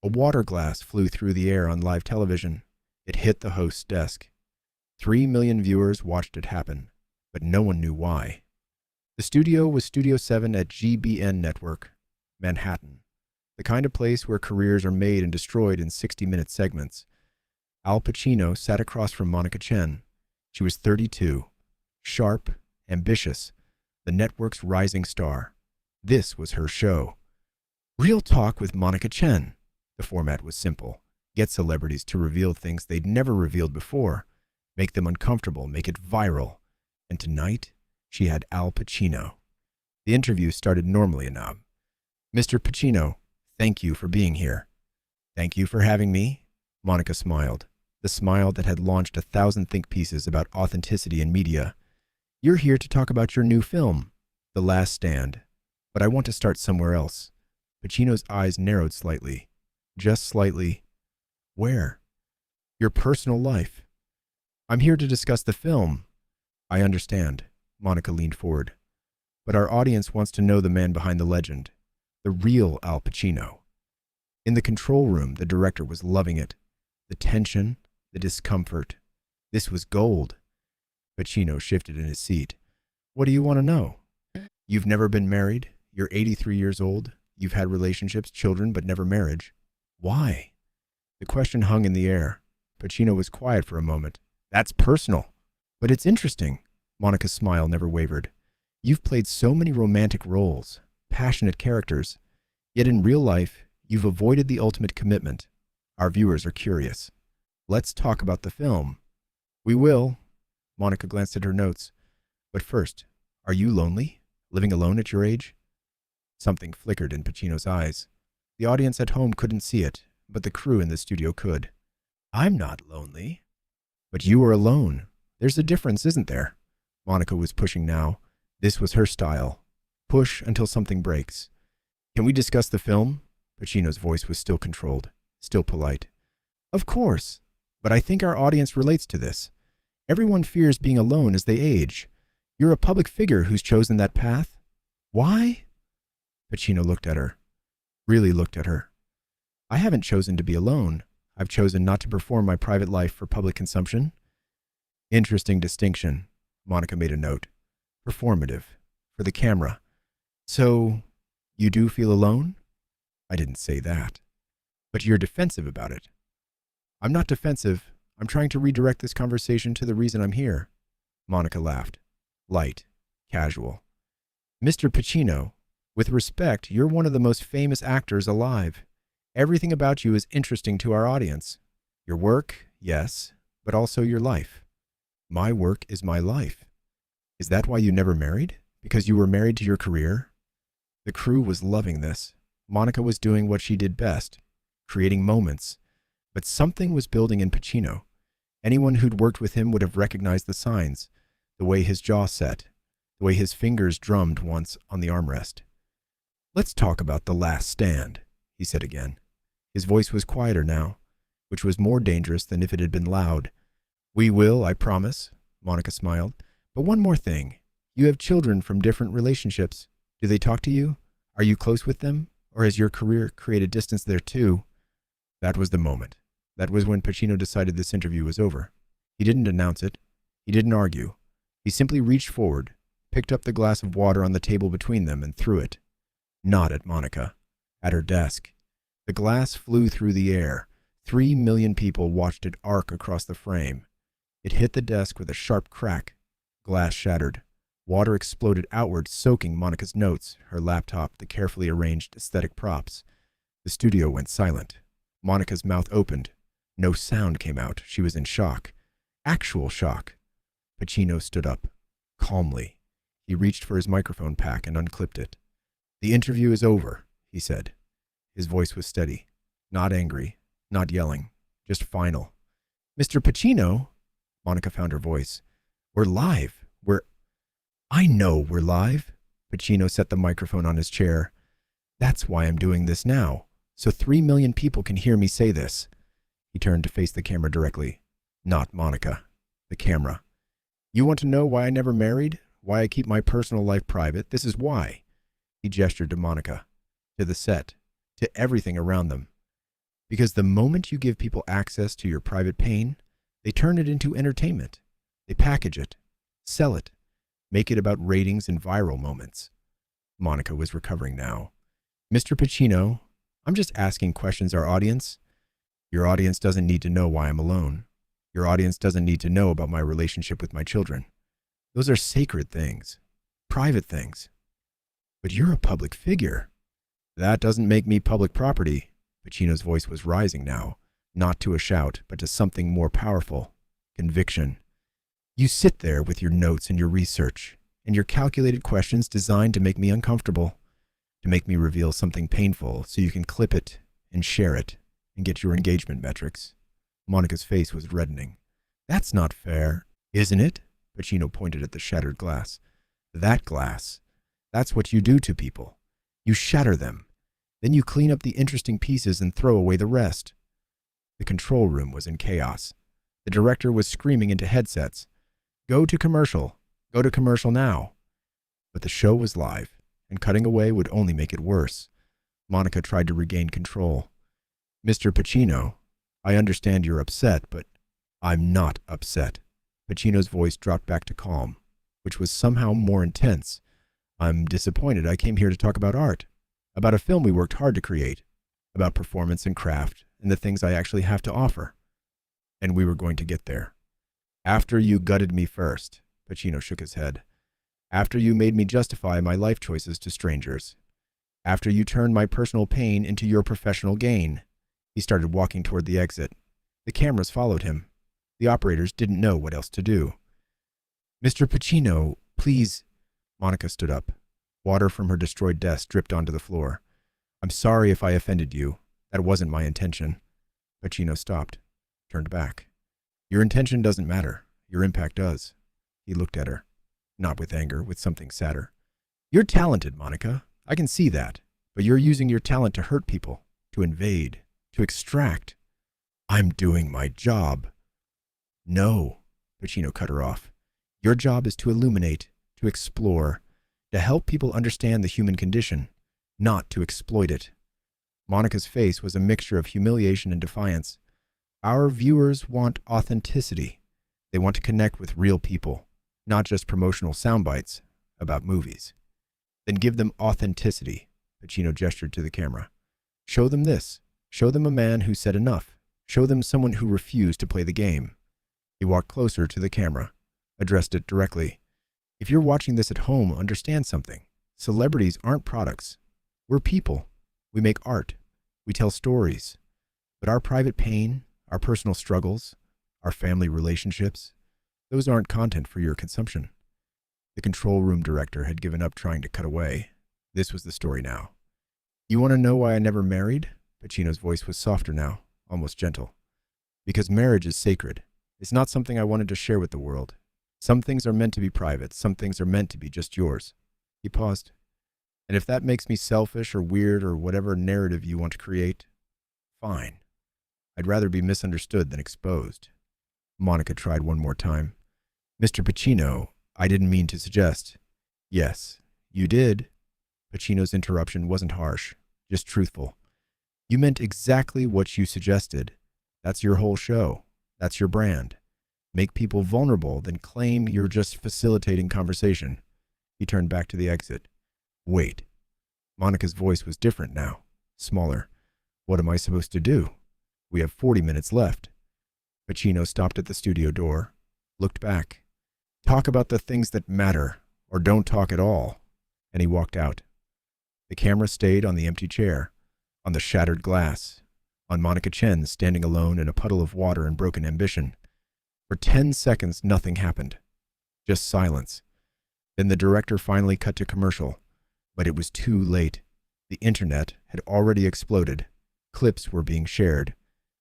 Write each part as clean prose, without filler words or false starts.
A water glass flew through the air on live television. It hit the host's desk. 3 million viewers watched it happen, but no one knew why. The studio was Studio 7 at GBN Network, Manhattan, the kind of place where careers are made and destroyed in 60-minute segments. Al Pacino sat across from Monica Chen. She was 32, sharp, ambitious, the network's rising star. This was her show. Real Talk with Monica Chen. The format was simple. Get celebrities to reveal things they'd never revealed before. Make them uncomfortable, make it viral. And tonight, she had Al Pacino. The interview started normally enough. Mr. Pacino, thank you for being here. Thank you for having me. Monica smiled, the smile that had launched 1,000 think pieces about authenticity in media. You're here to talk about your new film, The Last Stand. But I want to start somewhere else. Pacino's eyes narrowed slightly. Just slightly. Where? Your personal life. I'm here to discuss the film. I understand. Monica leaned forward. But our audience wants to know the man behind the legend. The real Al Pacino. In the control room, the director was loving it. The tension, the discomfort. This was gold. Pacino shifted in his seat. What do you want to know? You've never been married. You're 83 years old. You've had relationships, children, but never marriage. Why? The question hung in the air. Pacino was quiet for a moment. That's personal. But it's interesting. Monica's smile never wavered. You've played so many romantic roles, passionate characters. Yet in real life, you've avoided the ultimate commitment. Our viewers are curious. Let's talk about the film. We will. Monica glanced at her notes. But first, are you lonely? Living alone at your age? Something flickered in Pacino's eyes. The audience at home couldn't see it, but the crew in the studio could. I'm not lonely. But you are alone. There's a difference, isn't there? Monica was pushing now. This was her style. Push until something breaks. Can we discuss the film? Pacino's voice was still controlled, still polite. Of course, but I think our audience relates to this. Everyone fears being alone as they age. You're a public figure who's chosen that path. Why? Pacino looked at her. Really looked at her. I haven't chosen to be alone. I've chosen not to perform my private life for public consumption. Interesting distinction. Monica made a note. Performative. For the camera. So, you do feel alone? I didn't say that. But you're defensive about it. I'm not defensive. I'm trying to redirect this conversation to the reason I'm here. Monica laughed. Light. Casual. Mr. Pacino, with respect, you're one of the most famous actors alive. Everything about you is interesting to our audience. Your work, yes, but also your life. My work is my life. Is that why you never married? Because you were married to your career? The crew was loving this. Monica was doing what she did best, creating moments. But something was building in Pacino. Anyone who'd worked with him would have recognized the signs, the way his jaw set, the way his fingers drummed once on the armrest. Let's talk about The Last Stand, he said again. His voice was quieter now, which was more dangerous than if it had been loud. We will, I promise, Monica smiled. But one more thing. You have children from different relationships. Do they talk to you? Are you close with them? Or has your career created distance there too? That was the moment. That was when Pacino decided this interview was over. He didn't announce it. He didn't argue. He simply reached forward, picked up the glass of water on the table between them and threw it. Not at Monica. At her desk. The glass flew through the air. 3 million people watched it arc across the frame. It hit the desk with a sharp crack. Glass shattered. Water exploded outward, soaking Monica's notes, her laptop, the carefully arranged aesthetic props. The studio went silent. Monica's mouth opened. No sound came out. She was in shock. Actual shock. Pacino stood up. Calmly. He reached for his microphone pack and unclipped it. The interview is over, he said. His voice was steady. Not angry. Not yelling. Just final. Mr. Pacino? Monica found her voice. We're live. I know we're live. Pacino set the microphone on his chair. That's why I'm doing this now, so 3 million people can hear me say this. He turned to face the camera directly. Not Monica. The camera. You want to know why I never married? Why I keep my personal life private? This is why. He gestured to Monica, to the set, to everything around them. Because the moment you give people access to your private pain, they turn it into entertainment. They package it, sell it, make it about ratings and viral moments. Monica was recovering now. Mr. Pacino, I'm just asking questions, our audience. Your audience doesn't need to know why I'm alone. Your audience doesn't need to know about my relationship with my children. Those are sacred things, private things. But you're a public figure. That doesn't make me public property. Pacino's voice was rising now, not to a shout, but to something more powerful, conviction. You sit there with your notes and your research, and your calculated questions designed to make me uncomfortable, to make me reveal something painful so you can clip it and share it and get your engagement metrics. Monica's face was reddening. That's not fair, isn't it? Pacino pointed at the shattered glass. That glass. That's what you do to people. You shatter them. Then you clean up the interesting pieces and throw away the rest. The control room was in chaos. The director was screaming into headsets. Go to commercial. Go to commercial now. But the show was live, and cutting away would only make it worse. Monica tried to regain control. Mr. Pacino, I understand you're upset, but I'm not upset. Pacino's voice dropped back to calm, which was somehow more intense. I'm disappointed. I came here to talk about art, about a film we worked hard to create, about performance and craft and the things I actually have to offer. And we were going to get there. After you gutted me first, Pacino shook his head. After you made me justify my life choices to strangers. After you turned my personal pain into your professional gain. He started walking toward the exit. The cameras followed him. The operators didn't know what else to do. Mr. Pacino, please. Monica stood up. Water from her destroyed desk dripped onto the floor. I'm sorry if I offended you. That wasn't my intention. Pacino stopped, turned back. Your intention doesn't matter. Your impact does. He looked at her, not with anger, with something sadder. You're talented, Monica. I can see that. But you're using your talent to hurt people, to invade, to extract. I'm doing my job. No, Pacino cut her off. Your job is to illuminate, to explore, to help people understand the human condition, not to exploit it. Monica's face was a mixture of humiliation and defiance. Our viewers want authenticity. They want to connect with real people, not just promotional sound bites about movies. Then give them authenticity. Pacino gestured to the camera. Show them this. Show them a man who said enough. Show them someone who refused to play the game. He walked closer to the camera, addressed it directly. If you're watching this at home, understand something. Celebrities aren't products. We're people. We make art. We tell stories. But our private pain, our personal struggles, our family relationships, those aren't content for your consumption. The control room director had given up trying to cut away. This was the story now. You want to know why I never married? Pacino's voice was softer now, almost gentle. Because marriage is sacred. It's not something I wanted to share with the world. Some things are meant to be private. Some things are meant to be just yours. He paused. And if that makes me selfish or weird or whatever narrative you want to create, fine. I'd rather be misunderstood than exposed. Monica tried one more time. Mr. Pacino, I didn't mean to suggest. Yes, you did. Pacino's interruption wasn't harsh, just truthful. You meant exactly what you suggested. That's your whole show. That's your brand. Make people vulnerable, then claim you're just facilitating conversation. He turned back to the exit. Wait. Monica's voice was different now, smaller. What am I supposed to do? We have 40 minutes left. Pacino stopped at the studio door, looked back. Talk about the things that matter, or don't talk at all. And he walked out. The camera stayed on the empty chair, on the shattered glass, on Monica Chen standing alone in a puddle of water and broken ambition. For 10 seconds, nothing happened. Just silence. Then the director finally cut to commercial. But it was too late. The internet had already exploded. Clips were being shared.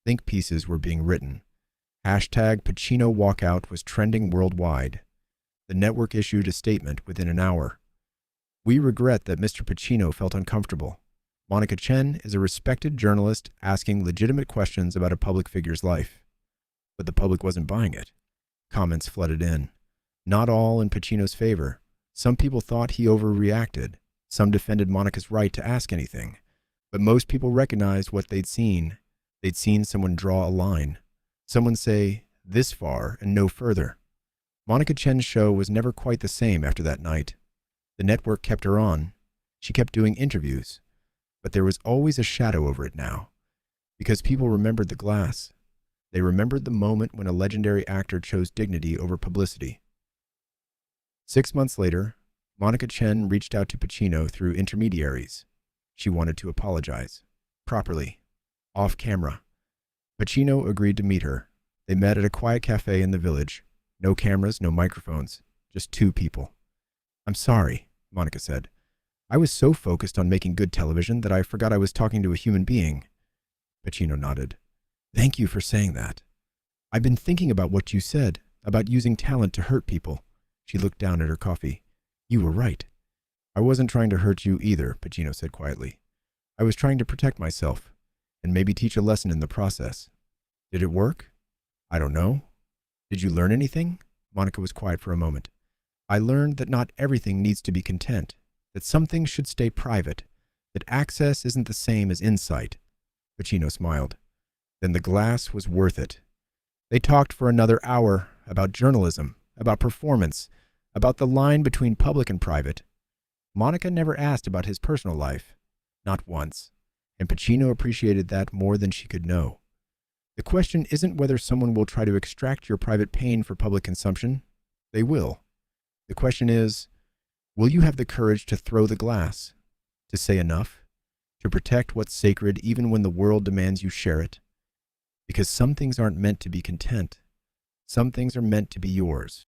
Think pieces were being written. Hashtag Pacino Walkout was trending worldwide. The network issued a statement within an hour. We regret that Mr. Pacino felt uncomfortable. Monica Chen is a respected journalist asking legitimate questions about a public figure's life. But the public wasn't buying it. Comments flooded in. Not all in Pacino's favor. Some people thought he overreacted. Some defended Monica's right to ask anything. But most people recognized what they'd seen. They'd seen someone draw a line, someone say, "this far and no further." Monica Chen's show was never quite the same after that night. The network kept her on. She kept doing interviews. But there was always a shadow over it now, because people remembered the glass. They remembered the moment when a legendary actor chose dignity over publicity. 6 months later, Monica Chen reached out to Pacino through intermediaries. She wanted to apologize. Properly. Off camera. Pacino agreed to meet her. They met at a quiet cafe in the village. No cameras, no microphones. Just two people. "I'm sorry," Monica said. "I was so focused on making good television that I forgot I was talking to a human being." Pacino nodded. "Thank you for saying that. I've been thinking about what you said, about using talent to hurt people." She looked down at her coffee. "You were right." "I wasn't trying to hurt you either," Pacino said quietly. "I was trying to protect myself, and maybe teach a lesson in the process." "Did it work?" "I don't know." "Did you learn anything?" Monica was quiet for a moment. "I learned that not everything needs to be content, that some things should stay private, that access isn't the same as insight." Pacino smiled. "Then the glass was worth it." They talked for another hour about journalism, about performance, about the line between public and private. Monica never asked about his personal life, not once, and Pacino appreciated that more than she could know. The question isn't whether someone will try to extract your private pain for public consumption. They will. The question is, will you have the courage to throw the glass, to say enough, to protect what's sacred even when the world demands you share it? Because some things aren't meant to be content. Some things are meant to be yours.